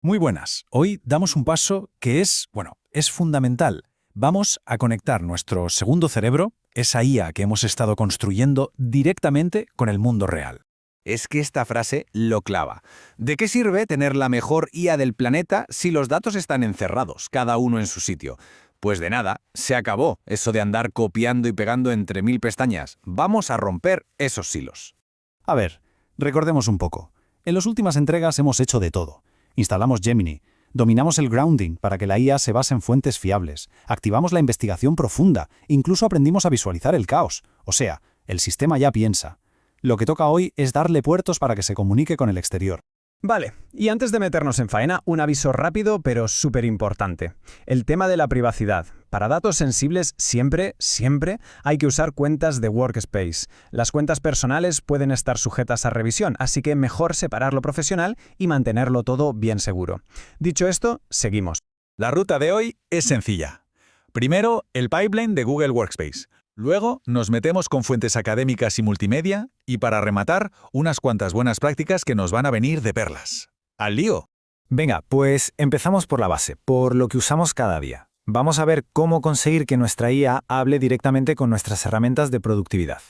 Muy buenas. Hoy damos un paso que es fundamental. Vamos a conectar nuestro segundo cerebro, esa IA que hemos estado construyendo, directamente con el mundo real. Es que esta frase lo clava. ¿De qué sirve tener la mejor IA del planeta si los datos están encerrados, cada uno en su sitio? Pues de nada, se acabó eso de andar copiando y pegando entre 1000 pestañas. Vamos a romper esos silos. A ver, recordemos un poco. En las últimas entregas hemos hecho de todo. Instalamos Gemini, dominamos el grounding para que la IA se base en fuentes fiables, activamos la investigación profunda, incluso aprendimos a visualizar el caos. O sea, el sistema ya piensa. Lo que toca hoy es darle puertos para que se comunique con el exterior. Vale, y antes de meternos en faena, un aviso rápido pero súper importante. El tema de la privacidad. Para datos sensibles siempre hay que usar cuentas de Workspace. Las cuentas personales pueden estar sujetas a revisión, así que mejor separar lo profesional y mantenerlo todo bien seguro. Dicho esto, seguimos. La ruta de hoy es sencilla. Primero, el pipeline de Google Workspace. Luego, nos metemos con fuentes académicas y multimedia, y para rematar, unas cuantas buenas prácticas que nos van a venir de perlas. ¡Al lío! Venga, pues empezamos por la base, por lo que usamos cada día. Vamos a ver cómo conseguir que nuestra IA hable directamente con nuestras herramientas de productividad.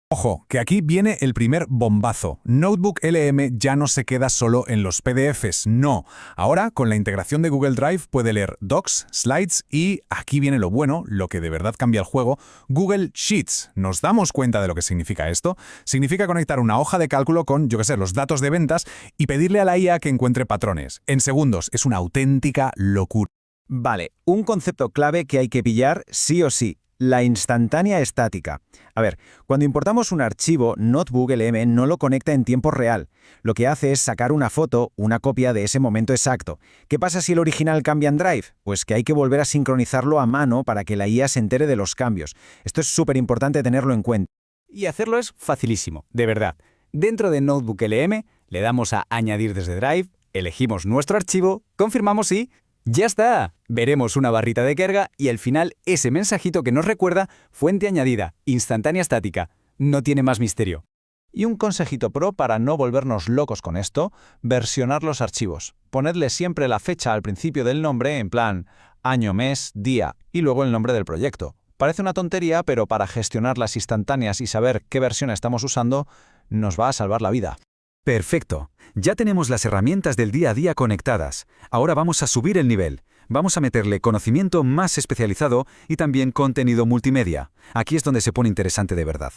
Ojo, que aquí viene el primer bombazo. Notebook LM ya no se queda solo en los PDFs, no. Ahora, con la integración de Google Drive, puede leer docs, slides y, aquí viene lo bueno, lo que de verdad cambia el juego, Google Sheets. ¿Nos damos cuenta de lo que significa esto? Significa conectar una hoja de cálculo con, los datos de ventas y pedirle a la IA que encuentre patrones. En segundos, es una auténtica locura. Vale, un concepto clave que hay que pillar sí o sí. La instantánea estática. A ver, cuando importamos un archivo, Notebook LM no lo conecta en tiempo real. Lo que hace es sacar una foto, una copia de ese momento exacto. ¿Qué pasa si el original cambia en Drive? Pues que hay que volver a sincronizarlo a mano para que la IA se entere de los cambios. Esto es súper importante tenerlo en cuenta. Y hacerlo es facilísimo, de verdad. Dentro de Notebook LM, le damos a Añadir desde Drive, elegimos nuestro archivo, confirmamos y ¡ya está! Veremos una barrita de carga y al final ese mensajito que nos recuerda fuente añadida, instantánea estática. No tiene más misterio. Y un consejito pro para no volvernos locos con esto, versionar los archivos. Ponedle siempre la fecha al principio del nombre en plan año, mes, día y luego el nombre del proyecto. Parece una tontería, pero para gestionar las instantáneas y saber qué versión estamos usando, nos va a salvar la vida. Perfecto. Ya tenemos las herramientas del día a día conectadas. Ahora vamos a subir el nivel. Vamos a meterle conocimiento más especializado y también contenido multimedia. Aquí es donde se pone interesante de verdad.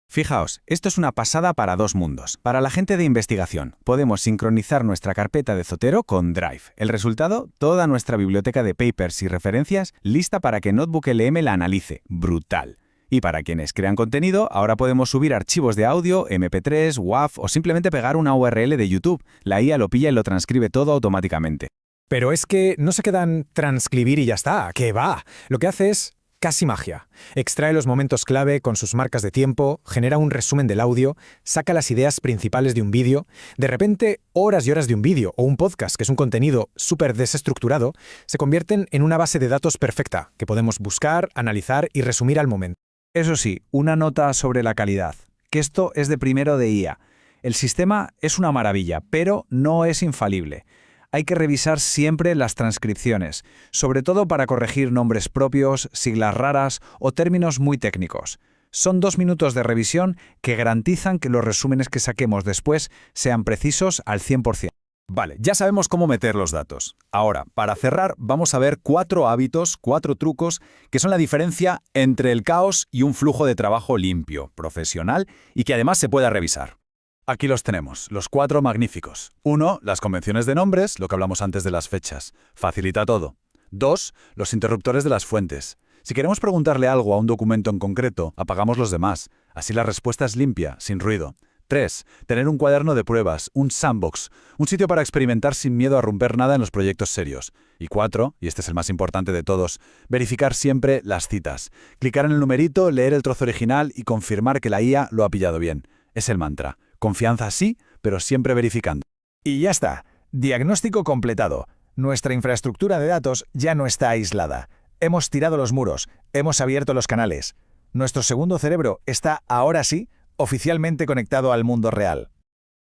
Fijaos, esto es una pasada para dos mundos. Para la gente de investigación, podemos sincronizar nuestra carpeta de Zotero con Drive. El resultado, toda nuestra biblioteca de papers y referencias lista para que Notebook LM la analice. Brutal. Y para quienes crean contenido, ahora podemos subir archivos de audio, MP3, WAV o simplemente pegar una URL de YouTube. La IA lo pilla y lo transcribe todo automáticamente. Pero es que no se queda en transcribir y ya está, ¡que va! Lo que hace es casi magia. Extrae los momentos clave con sus marcas de tiempo, genera un resumen del audio, saca las ideas principales de un vídeo. De repente, horas y horas de un vídeo o un podcast, que es un contenido súper desestructurado, se convierten en una base de datos perfecta, que podemos buscar, analizar y resumir al momento. Eso sí, una nota sobre la calidad, que esto es de primero de IA. El sistema es una maravilla, pero no es infalible. Hay que revisar siempre las transcripciones, sobre todo para corregir nombres propios, siglas raras o términos muy técnicos. Son 2 minutos de revisión que garantizan que los resúmenes que saquemos después sean precisos al 100%. Vale, ya sabemos cómo meter los datos. Ahora, para cerrar, vamos a ver 4 hábitos, 4 trucos que son la diferencia entre el caos y un flujo de trabajo limpio, profesional y que además se pueda revisar. Aquí los tenemos, los 4 magníficos. 1, las convenciones de nombres, lo que hablamos antes de las fechas. Facilita todo. 2, los interruptores de las fuentes. Si queremos preguntarle algo a un documento en concreto, apagamos los demás. Así la respuesta es limpia, sin ruido. 3. Tener un cuaderno de pruebas, un sandbox, un sitio para experimentar sin miedo a romper nada en los proyectos serios. Y 4, y este es el más importante de todos, verificar siempre las citas. Clicar en el numerito, leer el trozo original y confirmar que la IA lo ha pillado bien. Es el mantra. Confianza sí, pero siempre verificando. Y ya está. Diagnóstico completado. Nuestra infraestructura de datos ya no está aislada. Hemos tirado los muros, hemos abierto los canales. Nuestro segundo cerebro está, ahora sí, oficialmente conectado al mundo real.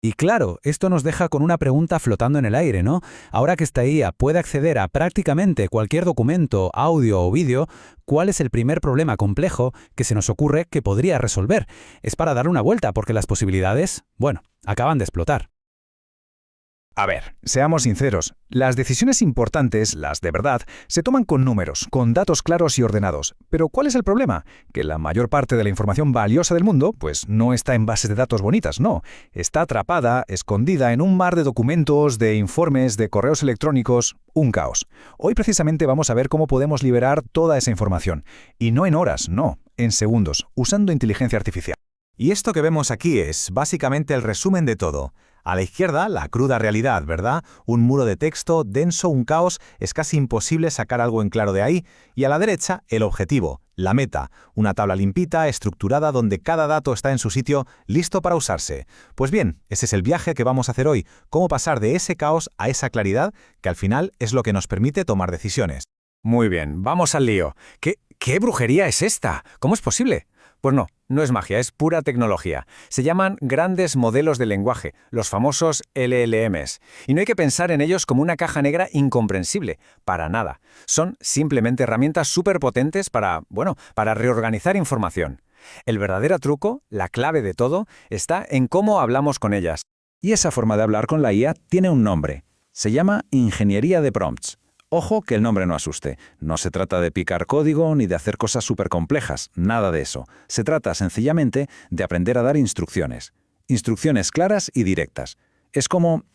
Y claro, esto nos deja con una pregunta flotando en el aire, ¿no? Ahora que esta IA puede acceder a prácticamente cualquier documento, audio o vídeo, ¿cuál es el primer problema complejo que se nos ocurre que podría resolver? Es para darle una vuelta, porque las posibilidades, bueno, acaban de explotar. A ver, seamos sinceros, las decisiones importantes, las de verdad, se toman con números, con datos claros y ordenados. Pero ¿cuál es el problema? Que la mayor parte de la información valiosa del mundo, pues no está en bases de datos bonitas, no. Está atrapada, escondida en un mar de documentos, de informes, de correos electrónicos, un caos. Hoy precisamente vamos a ver cómo podemos liberar toda esa información. Y no en horas, no, en segundos, usando inteligencia artificial. Y esto que vemos aquí es básicamente el resumen de todo. A la izquierda, la cruda realidad, ¿verdad? Un muro de texto, denso, un caos, es casi imposible sacar algo en claro de ahí. Y a la derecha, el objetivo, la meta, una tabla limpita, estructurada, donde cada dato está en su sitio, listo para usarse. Pues bien, ese es el viaje que vamos a hacer hoy, cómo pasar de ese caos a esa claridad, que al final es lo que nos permite tomar decisiones. Muy bien, vamos al lío. ¿Qué brujería es esta? ¿Cómo es posible? Pues no es magia, es pura tecnología. Se llaman grandes modelos de lenguaje, los famosos LLMs. Y no hay que pensar en ellos como una caja negra incomprensible, para nada. Son simplemente herramientas súper potentes para reorganizar información. El verdadero truco, la clave de todo, está en cómo hablamos con ellas. Y esa forma de hablar con la IA tiene un nombre. Se llama ingeniería de prompts. Ojo que el nombre no asuste. No se trata de picar código ni de hacer cosas súper complejas, nada de eso. Se trata sencillamente de aprender a dar instrucciones. Instrucciones claras y directas. Es como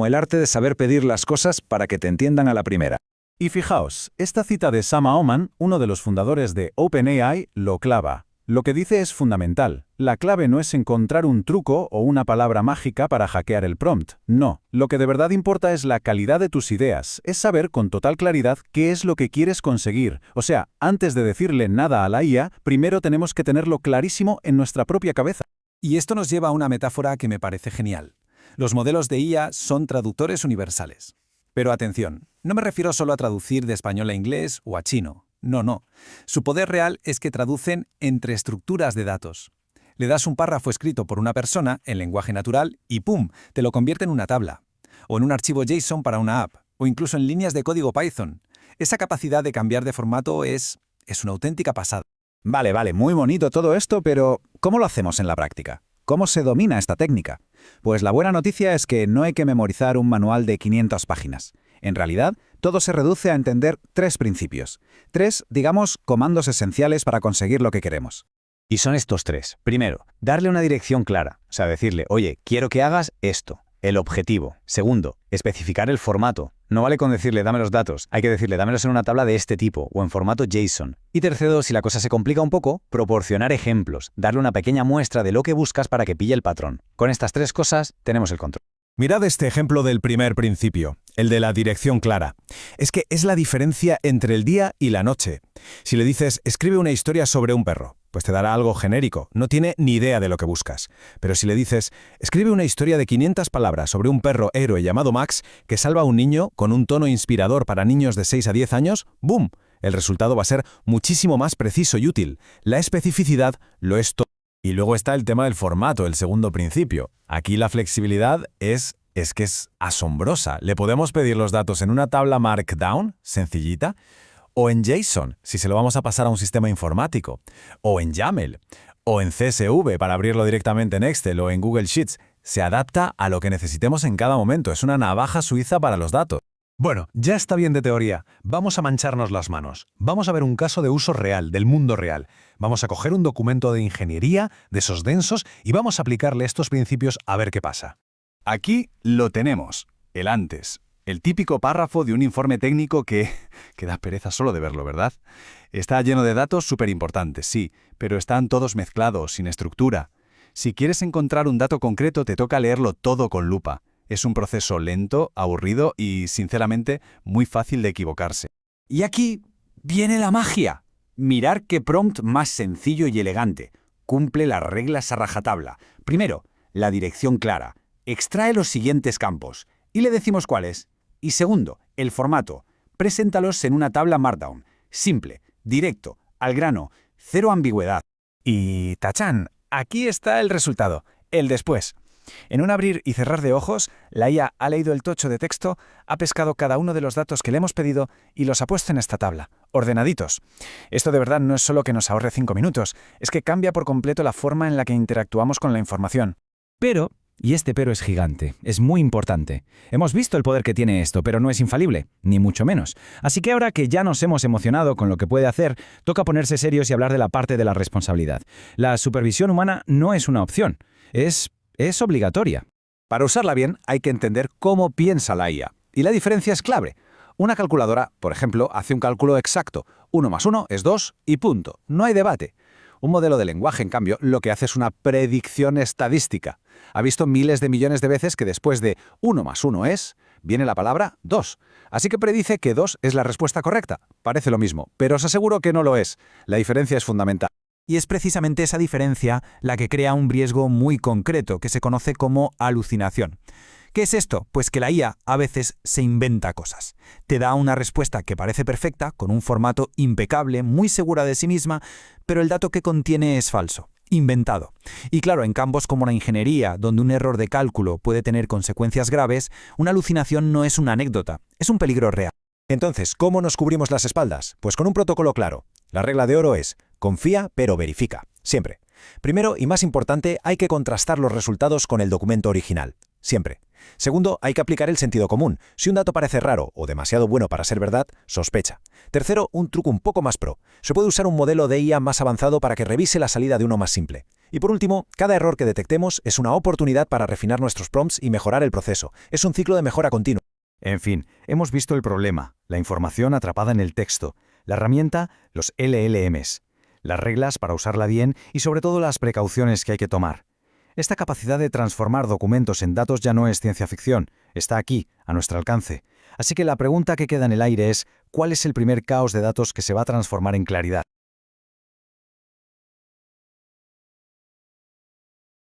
el arte de saber pedir las cosas para que te entiendan a la primera. Y fijaos, esta cita de Sam Altman, uno de los fundadores de OpenAI, lo clava. Lo que dice es fundamental. La clave no es encontrar un truco o una palabra mágica para hackear el prompt. No, lo que de verdad importa es la calidad de tus ideas, es saber con total claridad qué es lo que quieres conseguir. O sea, antes de decirle nada a la IA, primero tenemos que tenerlo clarísimo en nuestra propia cabeza. Y esto nos lleva a una metáfora que me parece genial. Los modelos de IA son traductores universales. Pero atención, no me refiero solo a traducir de español a inglés o a chino. No. Su poder real es que traducen entre estructuras de datos. Le das un párrafo escrito por una persona en lenguaje natural y ¡pum!, te lo convierte en una tabla. O en un archivo JSON para una app. O incluso en líneas de código Python. Esa capacidad de cambiar de formato es una auténtica pasada. Vale, muy bonito todo esto, pero ¿cómo lo hacemos en la práctica? ¿Cómo se domina esta técnica? Pues la buena noticia es que no hay que memorizar un manual de 500 páginas. En realidad, todo se reduce a entender 3 principios. 3, digamos, comandos esenciales para conseguir lo que queremos. Y son estos 3. Primero, darle una dirección clara. O sea, decirle, oye, quiero que hagas esto. El objetivo. Segundo, especificar el formato. No vale con decirle, dame los datos. Hay que decirle, dámelos en una tabla de este tipo o en formato JSON. Y tercero, si la cosa se complica un poco, proporcionar ejemplos. Darle una pequeña muestra de lo que buscas para que pille el patrón. Con estas 3 cosas, tenemos el control. Mirad este ejemplo del primer principio, el de la dirección clara. Es que es la diferencia entre el día y la noche. Si le dices, escribe una historia sobre un perro, pues te dará algo genérico, no tiene ni idea de lo que buscas. Pero si le dices, escribe una historia de 500 palabras sobre un perro héroe llamado Max que salva a un niño con un tono inspirador para niños de 6 a 10 años, ¡boom! El resultado va a ser muchísimo más preciso y útil. La especificidad lo es todo. Y luego está el tema del formato, el segundo principio. Aquí la flexibilidad es que es asombrosa. Le podemos pedir los datos en una tabla Markdown, sencillita, o en JSON, si se lo vamos a pasar a un sistema informático, o en YAML, o en CSV para abrirlo directamente en Excel o en Google Sheets. Se adapta a lo que necesitemos en cada momento. Es una navaja suiza para los datos. Bueno, ya está bien de teoría. Vamos a mancharnos las manos. Vamos a ver un caso de uso real, del mundo real. Vamos a coger un documento de ingeniería, de esos densos, y vamos a aplicarle estos principios a ver qué pasa. Aquí lo tenemos, el antes. El típico párrafo de un informe técnico que da pereza solo de verlo, ¿verdad? Está lleno de datos súper importantes, sí, pero están todos mezclados, sin estructura. Si quieres encontrar un dato concreto, te toca leerlo todo con lupa. Es un proceso lento, aburrido y, sinceramente, muy fácil de equivocarse. Y aquí viene la magia. Mirar qué prompt más sencillo y elegante. Cumple las reglas a rajatabla. Primero, la dirección clara. Extrae los siguientes campos. Y le decimos cuáles. Y segundo, el formato. Preséntalos en una tabla Markdown. Simple, directo, al grano, cero ambigüedad. Y tachán, aquí está el resultado, el después. En un abrir y cerrar de ojos, la IA ha leído el tocho de texto, ha pescado cada uno de los datos que le hemos pedido y los ha puesto en esta tabla, ordenaditos. Esto de verdad no es solo que nos ahorre 5 minutos, es que cambia por completo la forma en la que interactuamos con la información. Pero, y este pero es gigante, es muy importante. Hemos visto el poder que tiene esto, pero no es infalible, ni mucho menos. Así que ahora que ya nos hemos emocionado con lo que puede hacer, toca ponerse serios y hablar de la parte de la responsabilidad. La supervisión humana no es una opción, es obligatoria. Para usarla bien hay que entender cómo piensa la IA. Y la diferencia es clave. Una calculadora, por ejemplo, hace un cálculo exacto. 1 más 1 es 2 y punto. No hay debate. Un modelo de lenguaje, en cambio, lo que hace es una predicción estadística. Ha visto miles de millones de veces que después de 1 más 1 es, viene la palabra 2. Así que predice que 2 es la respuesta correcta. Parece lo mismo, pero os aseguro que no lo es. La diferencia es fundamental. Y es precisamente esa diferencia la que crea un riesgo muy concreto, que se conoce como alucinación. ¿Qué es esto? Pues que la IA a veces se inventa cosas. Te da una respuesta que parece perfecta, con un formato impecable, muy segura de sí misma, pero el dato que contiene es falso, inventado. Y claro, en campos como la ingeniería, donde un error de cálculo puede tener consecuencias graves, una alucinación no es una anécdota, es un peligro real. Entonces, ¿cómo nos cubrimos las espaldas? Pues con un protocolo claro. La regla de oro es, confía pero verifica, siempre. Primero, y más importante, hay que contrastar los resultados con el documento original, siempre. Segundo, hay que aplicar el sentido común. Si un dato parece raro o demasiado bueno para ser verdad, sospecha. Tercero, un truco un poco más pro. Se puede usar un modelo de IA más avanzado para que revise la salida de uno más simple. Y por último, cada error que detectemos es una oportunidad para refinar nuestros prompts y mejorar el proceso. Es un ciclo de mejora continua. En fin, hemos visto el problema, la información atrapada en el texto, la herramienta, los LLMs, las reglas para usarla bien y sobre todo las precauciones que hay que tomar. Esta capacidad de transformar documentos en datos ya no es ciencia ficción, está aquí, a nuestro alcance. Así que la pregunta que queda en el aire es, ¿cuál es el primer caos de datos que se va a transformar en claridad?